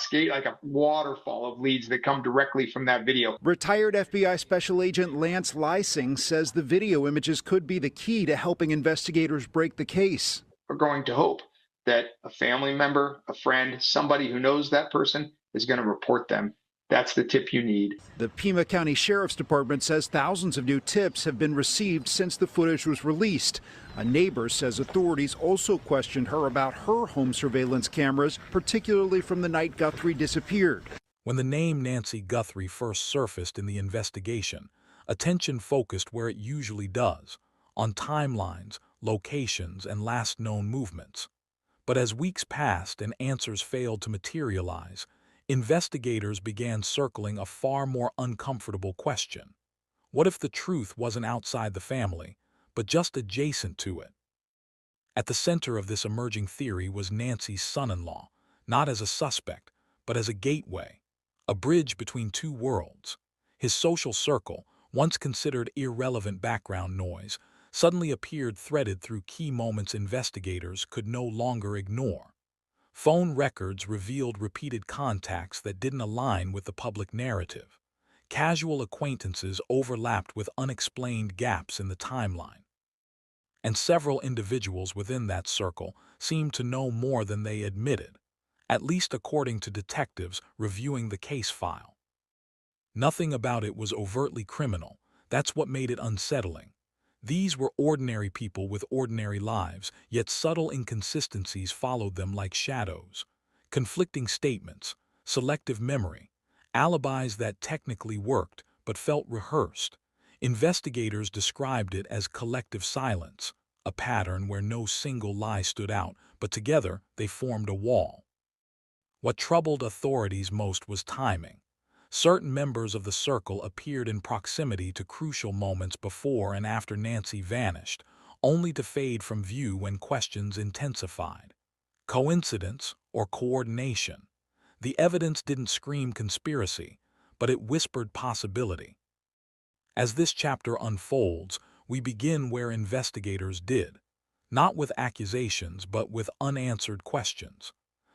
cascade, like a waterfall of leads that come directly from that video. Retired FBI Special Agent Lance Lysing says the video images could be the key to helping investigators break the case. We're going to hope that a family member, a friend, somebody who knows that person is going to report them. That's the tip you need. The Pima County Sheriff's Department says thousands of new tips have been received since the footage was released. A neighbor says authorities also questioned her about her home surveillance cameras, particularly from the night Guthrie disappeared. When the name Nancy Guthrie first surfaced in the investigation, attention focused where it usually does, on timelines, locations, and last known movements. But as weeks passed and answers failed to materialize, investigators began circling a far more uncomfortable question. What if the truth wasn't outside the family, but just adjacent to it? At the center of this emerging theory was Nancy's son-in-law, not as a suspect, but as a gateway, a bridge between two worlds. His social circle, once considered irrelevant background noise, suddenly appeared threaded through key moments investigators could no longer ignore. Phone records revealed repeated contacts that didn't align with the public narrative. Casual acquaintances overlapped with unexplained gaps in the timeline. And several individuals within that circle seemed to know more than they admitted, at least according to detectives reviewing the case file. Nothing about it was overtly criminal. That's what made it unsettling. These were ordinary people with ordinary lives, yet subtle inconsistencies followed them like shadows. Conflicting statements, selective memory, alibis that technically worked but felt rehearsed. Investigators described it as collective silence, a pattern where no single lie stood out, but together they formed a wall. What troubled authorities most was timing. Certain members of the circle appeared in proximity to crucial moments before and after Nancy vanished, only to fade from view when questions intensified. Coincidence or coordination? The evidence didn't scream conspiracy, but it whispered possibility. As this chapter unfolds, we begin where investigators did, not with accusations but with unanswered questions.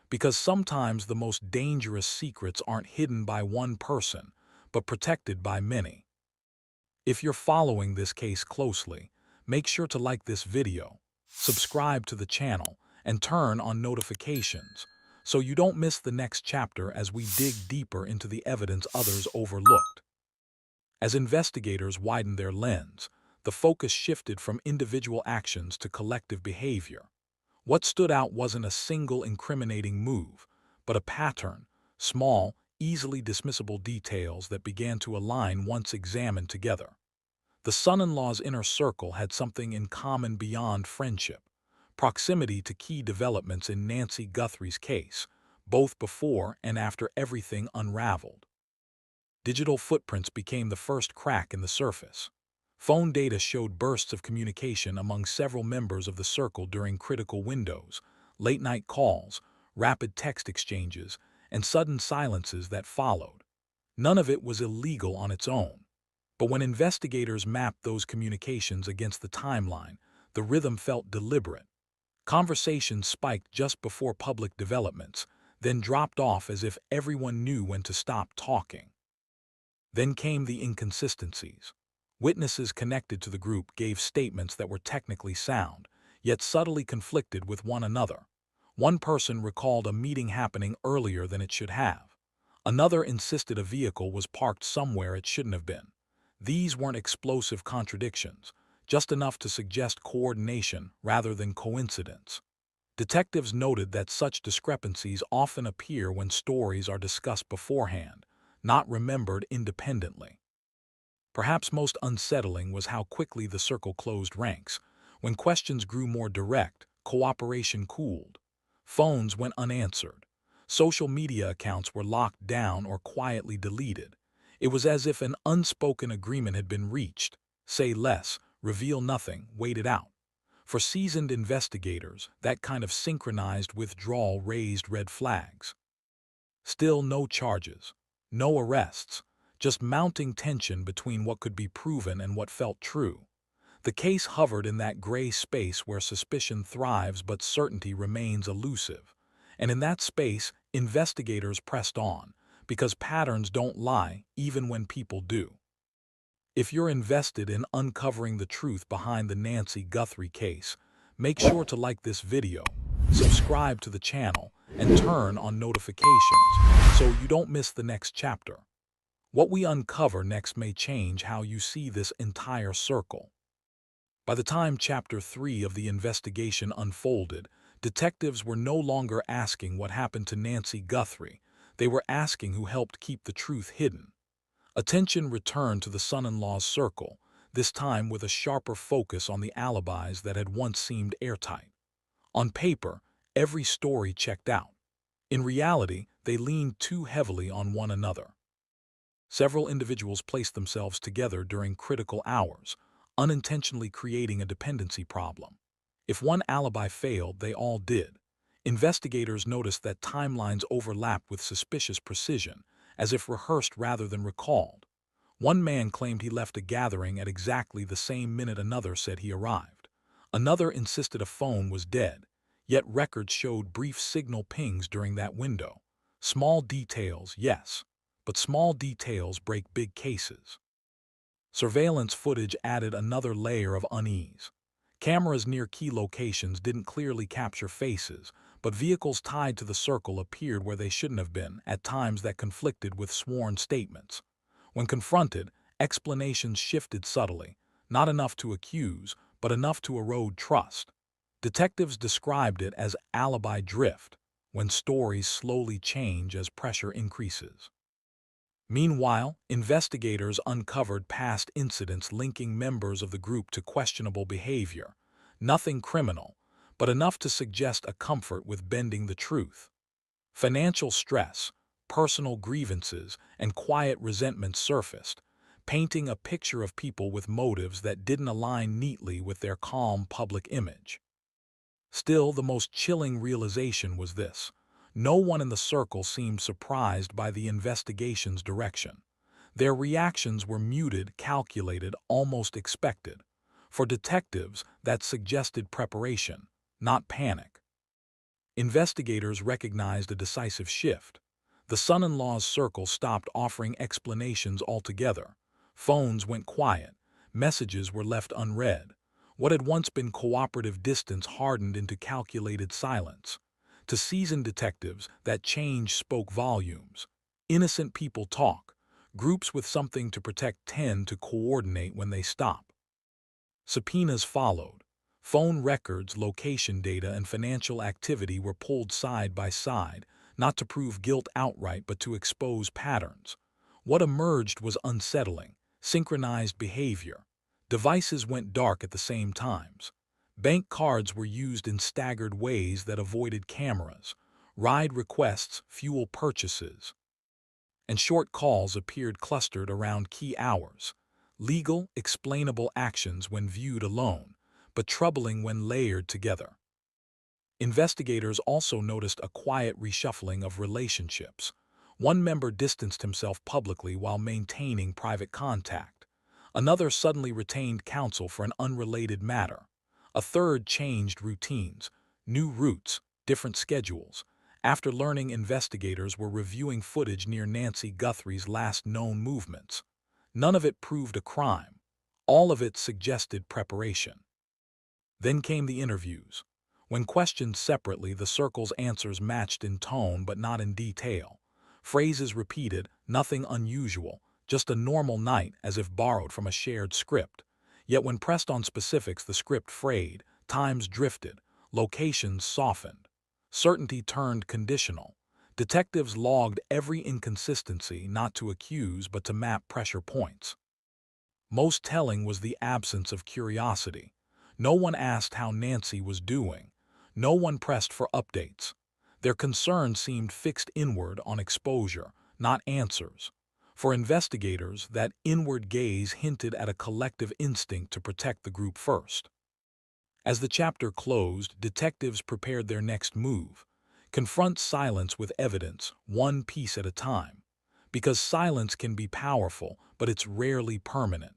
Because sometimes the most dangerous secrets aren't hidden by one person, but protected by many. If you're following this case closely, make sure to like this video, subscribe to the channel, and turn on notifications so you don't miss the next chapter as we dig deeper into the evidence others overlooked. As investigators widened their lens, the focus shifted from individual actions to collective behavior. What stood out wasn't a single incriminating move, but a pattern, small, easily dismissible details that began to align once examined together. The son-in-law's inner circle had something in common beyond friendship: proximity to key developments in Nancy Guthrie's case, both before and after everything unraveled. Digital footprints became the first crack in the surface. Phone data showed bursts of communication among several members of the circle during critical windows, late-night calls, rapid text exchanges, and sudden silences that followed. None of it was illegal on its own. But when investigators mapped those communications against the timeline, the rhythm felt deliberate. Conversations spiked just before public developments, then dropped off as if everyone knew when to stop talking. Then came the inconsistencies. Witnesses connected to the group gave statements that were technically sound, yet subtly conflicted with one another. One person recalled a meeting happening earlier than it should have. Another insisted a vehicle was parked somewhere it shouldn't have been. These weren't explosive contradictions, just enough to suggest coordination rather than coincidence. Detectives noted that such discrepancies often appear when stories are discussed beforehand, not remembered independently. Perhaps most unsettling was how quickly the circle closed ranks. When questions grew more direct, cooperation cooled. Phones went unanswered. Social media accounts were locked down or quietly deleted. It was as if an unspoken agreement had been reached: say less, reveal nothing, wait it out. For seasoned investigators, that kind of synchronized withdrawal raised red flags. Still no charges, no arrests, just mounting tension between what could be proven and what felt true. The case hovered in that gray space where suspicion thrives but certainty remains elusive. And in that space, investigators pressed on, because patterns don't lie even when people do. If you're invested in uncovering the truth behind the Nancy Guthrie case, make sure to like this video, subscribe to the channel, and turn on notifications so you don't miss the next chapter. What we uncover next may change how you see this entire circle. By the time Chapter 3 of the investigation unfolded, detectives were no longer asking what happened to Nancy Guthrie. They were asking who helped keep the truth hidden. Attention returned to the son-in-law's circle, this time with a sharper focus on the alibis that had once seemed airtight. On paper, every story checked out. In reality, they leaned too heavily on one another. Several individuals placed themselves together during critical hours, unintentionally creating a dependency problem. If one alibi failed, they all did. Investigators noticed that timelines overlapped with suspicious precision, as if rehearsed rather than recalled. One man claimed he left a gathering at exactly the same minute another said he arrived. Another insisted a phone was dead, yet records showed brief signal pings during that window. Small details, yes, but small details break big cases. Surveillance footage added another layer of unease. Cameras near key locations didn't clearly capture faces, but vehicles tied to the circle appeared where they shouldn't have been, at times that conflicted with sworn statements. When confronted, explanations shifted subtly, not enough to accuse, but enough to erode trust. Detectives described it as alibi drift, when stories slowly change as pressure increases. Meanwhile, investigators uncovered past incidents linking members of the group to questionable behavior. Nothing criminal, but enough to suggest a comfort with bending the truth. Financial stress, personal grievances, and quiet resentment surfaced, painting a picture of people with motives that didn't align neatly with their calm public image. Still, the most chilling realization was this: no one in the circle seemed surprised by the investigation's direction. Their reactions were muted, calculated, almost expected. For detectives, that suggested preparation, not panic. Investigators recognized a decisive shift. The son-in-law's circle stopped offering explanations altogether. Phones went quiet. Messages were left unread. What had once been cooperative distance hardened into calculated silence. To seasoned detectives, that change spoke volumes. Innocent people talk. Groups with something to protect tend to coordinate when they stop. Subpoenas followed. Phone records, location data, and financial activity were pulled side by side, not to prove guilt outright but to expose patterns. What emerged was unsettling: synchronized behavior. Devices went dark at the same times. Bank cards were used in staggered ways that avoided cameras. Ride requests, fuel purchases, and short calls appeared clustered around key hours. Legal, explainable actions when viewed alone, but troubling when layered together. Investigators also noticed a quiet reshuffling of relationships. One member distanced himself publicly while maintaining private contact. Another suddenly retained counsel for an unrelated matter. A third changed routines, new routes, different schedules. After learning investigators were reviewing footage near Nancy Guthrie's last known movements. None of it proved a crime. All of it suggested preparation. Then came the interviews. When questioned separately, the circle's answers matched in tone but not in detail. Phrases repeated, nothing unusual, just a normal night, as if borrowed from a shared script. Yet when pressed on specifics, the script frayed, times drifted, locations softened. Certainty turned conditional. Detectives logged every inconsistency, not to accuse but to map pressure points. Most telling was the absence of curiosity. No one asked how Nancy was doing. No one pressed for updates. Their concern seemed fixed inward on exposure, not answers. For investigators, that inward gaze hinted at a collective instinct to protect the group first. As the chapter closed, detectives prepared their next move: confront silence with evidence, one piece at a time. Because silence can be powerful, but it's rarely permanent.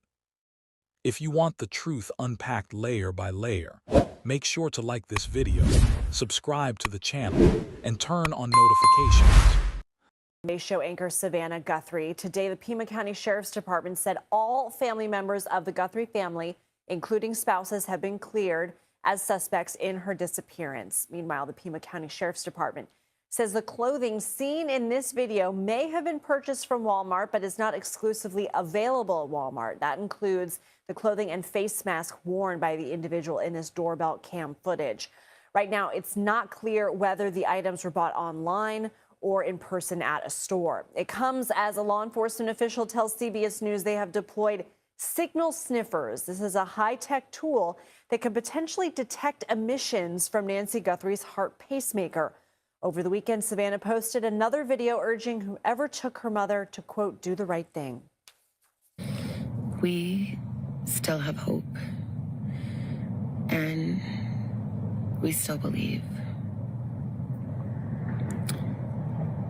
If you want the truth unpacked layer by layer, Make sure to like this video, subscribe to the channel, and turn on notifications. May Show anchor Savannah Guthrie. Today, the Pima County Sheriff's Department said all family members of the Guthrie family, including spouses, have been cleared as suspects in her disappearance. Meanwhile, the Pima County Sheriff's Department says the clothing seen in this video may have been purchased from Walmart, but is not exclusively available at Walmart. That includes the clothing and face mask worn by the individual in this doorbell cam footage. Right now, it's not clear whether the items were bought online or in person at a store. It comes as a law enforcement official tells CBS News they have deployed signal sniffers. This is a high-tech tool that can potentially detect emissions from Nancy Guthrie's heart pacemaker. Over the weekend, Savannah posted another video urging whoever took her mother to, quote, do the right thing. We still have hope, and we still believe.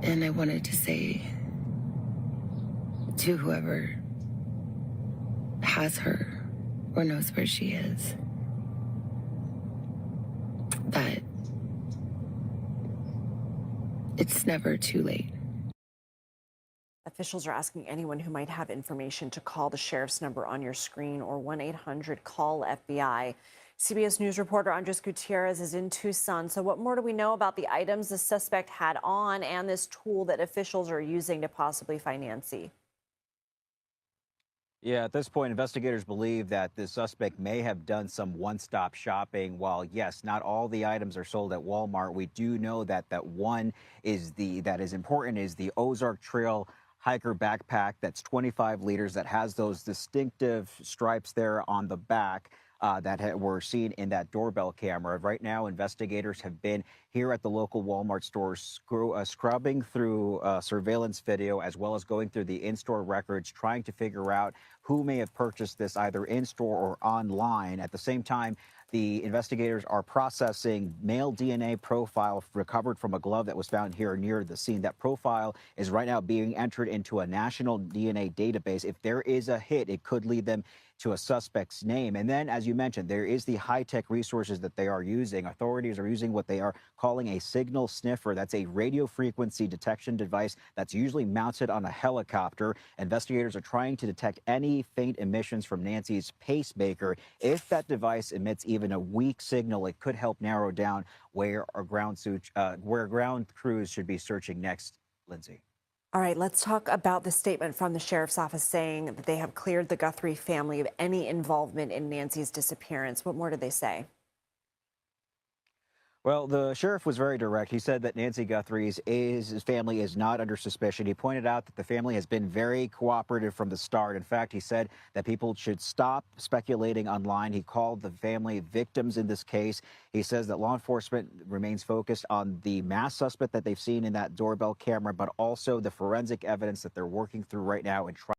And I wanted to say to whoever has her or knows where she is that it's never too late. Officials are asking anyone who might have information to call the sheriff's number on your screen or 1-800-CALL-FBI. CBS News reporter Andres Gutierrez is in Tucson. So what more do we know about the items the suspect had on and this tool that officials are using to possibly find Nancy? Yeah, at this point, investigators believe that the suspect may have done some one-stop shopping. While, yes, not all the items are sold at Walmart, we do know that one that is important is the Ozark Trail hiker backpack that's 25 liters that has those distinctive stripes there on the back. That were seen in that doorbell camera. Right now, investigators have been here at the local Walmart stores scrubbing through surveillance video as well as going through the in-store records, trying to figure out who may have purchased this either in-store or online. At the same time, the investigators are processing male DNA profile recovered from a glove that was found here near the scene. That profile is right now being entered into a national DNA database. If there is a hit, it could lead them to a suspect's name. And then, as you mentioned, there is the high-tech resources that they are using. Authorities are using what they are calling a signal sniffer. That's a radio frequency detection device that's usually mounted on a helicopter. Investigators are trying to detect any faint emissions from Nancy's pacemaker. If that device emits even a weak signal, it could help narrow down where ground crews should be searching next. Lindsay. All right, let's talk about the statement from the sheriff's office saying that they have cleared the Guthrie family of any involvement in Nancy's disappearance. What more did they say? Well, the sheriff was very direct. He said that Nancy Guthrie's family is not under suspicion. He pointed out that the family has been very cooperative from the start. In fact, he said that people should stop speculating online. He called the family victims in this case. He says that law enforcement remains focused on the mass suspect that they've seen in that doorbell camera, but also the forensic evidence that they're working through right now and trying